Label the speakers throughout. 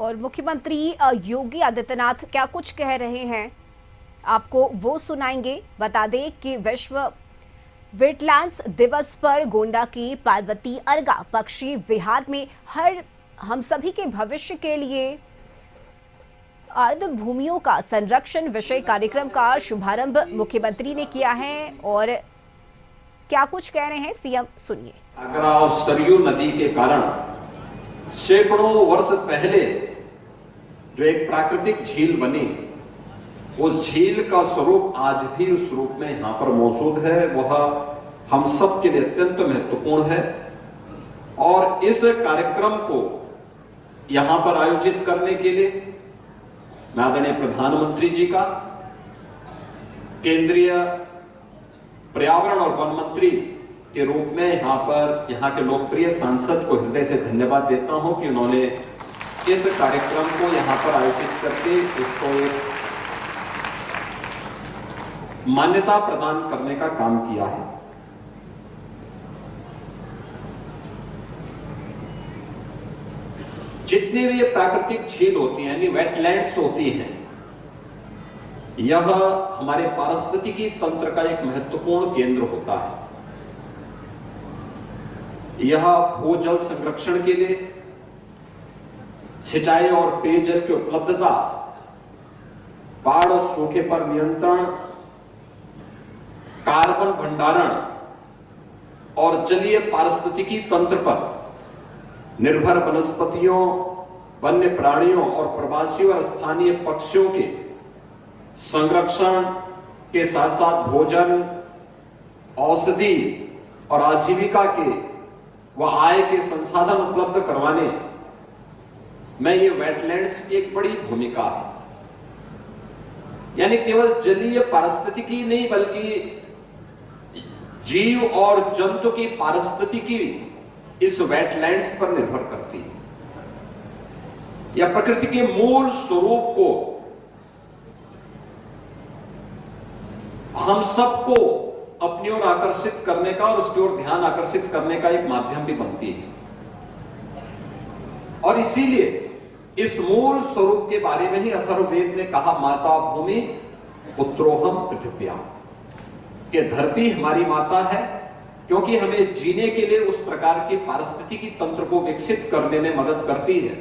Speaker 1: और मुख्यमंत्री योगी आदित्यनाथ क्या कुछ कह रहे हैं, आपको वो सुनाएंगे। बता दें कि विश्व वेटलैंड्स दिवस पर गोंडा की पार्वती अर्गा पक्षी विहार में हम सभी के भविष्य के लिए अर्ध भूमियों का संरक्षण विषय कार्यक्रम का शुभारंभ मुख्यमंत्री ने किया है। और क्या कुछ कह रहे हैं सीएम, सुनिए।
Speaker 2: आगरा और सरयू नदी के कारण सैकड़ों वर्ष पहले जो एक प्राकृतिक झील बनी, उस झील का स्वरूप आज भी उस रूप में यहाँ पर मौजूद है। वह हम सब के लिए अत्यंत महत्वपूर्ण है और इस कार्यक्रम को यहाँ पर आयोजित करने के लिए मैं आदरणीय प्रधानमंत्री जी का, केंद्रीय पर्यावरण और वन मंत्री के रूप में यहाँ के लोकप्रिय सांसद को हृदय से धन्यवाद देता हूं कि उन्होंने इस कार्यक्रम को यहाँ पर आयोजित करके उसको एक मान्यता प्रदान करने का काम किया है। जितनी भी प्राकृतिक झील होती हैं, यानी वेटलैंड्स होती हैं, यह हमारे पारिस्थितिकी तंत्र का एक महत्वपूर्ण केंद्र होता है। यह भूजल संरक्षण के लिए, सिंचाई और पेयजल की उपलब्धता, बाढ़ और सूखे पर नियंत्रण, कार्बन भंडारण और जलीय पारिस्थितिकी तंत्र पर निर्भर वनस्पतियों, वन्य प्राणियों और प्रवासी और स्थानीय पक्षियों के संरक्षण के साथ साथ भोजन, औषधि और आजीविका के व आय के संसाधन उपलब्ध करवाने में ये वेटलैंड्स की एक बड़ी भूमिका है। यानी केवल जलीय पारिस्थितिकी नहीं बल्कि जीव और जंतु की पारिस्थितिकी इस वेटलैंड्स पर निर्भर करती है। यह प्रकृति के मूल स्वरूप को हम सबको अपनी ओर आकर्षित करने का और उसकी ओर ध्यान आकर्षित करने का एक माध्यम भी बनती है। और इसीलिए इस मूल स्वरूप के बारे में ही अथर्ववेद ने कहा, माता भूमि पुत्रोहम पृथिव्या, कि धरती हमारी माता है क्योंकि हमें जीने के लिए उस प्रकार की पारिस्थितिकी तंत्र को विकसित करने में मदद करती है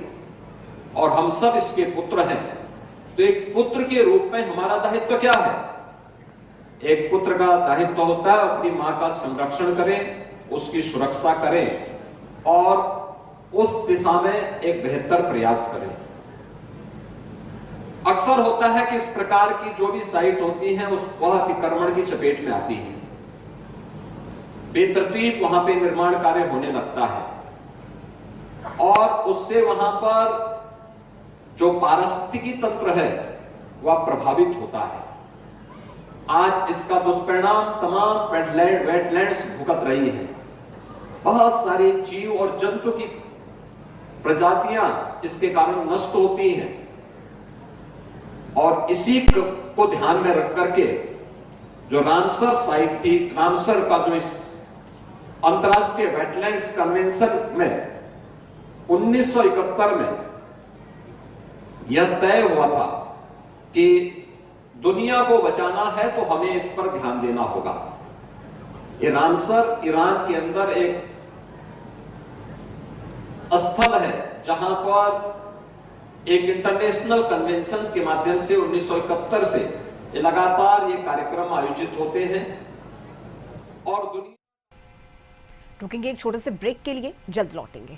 Speaker 2: और हम सब इसके पुत्र हैं। तो एक पुत्र के रूप में हमारा दायित्व क्या है? एक पुत्र का दायित्व होता है अपनी मां का संरक्षण करें, उसकी सुरक्षा करें और उस दिशा में एक बेहतर प्रयास करें। अक्सर होता है कि इस प्रकार की जो भी साइट होती है वह अतिक्रमण की चपेट में आती है, बेतरतीब वहां पे निर्माण कार्य होने लगता है और उससे वहां पर जो पारिस्थितिकी तंत्र है वह प्रभावित होता है। आज इसका दुष्परिणाम तमाम वेटलैंड्स भुगत रही है। बहुत सारे जीव और जंतु की प्रजातियां इसके कारण नष्ट होती हैं और इसी को ध्यान में रख करके जो रामसर साइट थी, रामसर का जो इस अंतर्राष्ट्रीय वेटलैंड्स कन्वेंशन में 1971 में यह तय हुआ था कि दुनिया को बचाना है तो हमें इस पर ध्यान देना होगा। ये रामसर ईरान के अंदर एक स्थल है जहां पर एक इंटरनेशनल कन्वेंशंस के माध्यम से 1971 से लगातार ये कार्यक्रम आयोजित होते हैं और दुनिया।
Speaker 1: रुकेंगे एक छोटे से ब्रेक के लिए, जल्द लौटेंगे।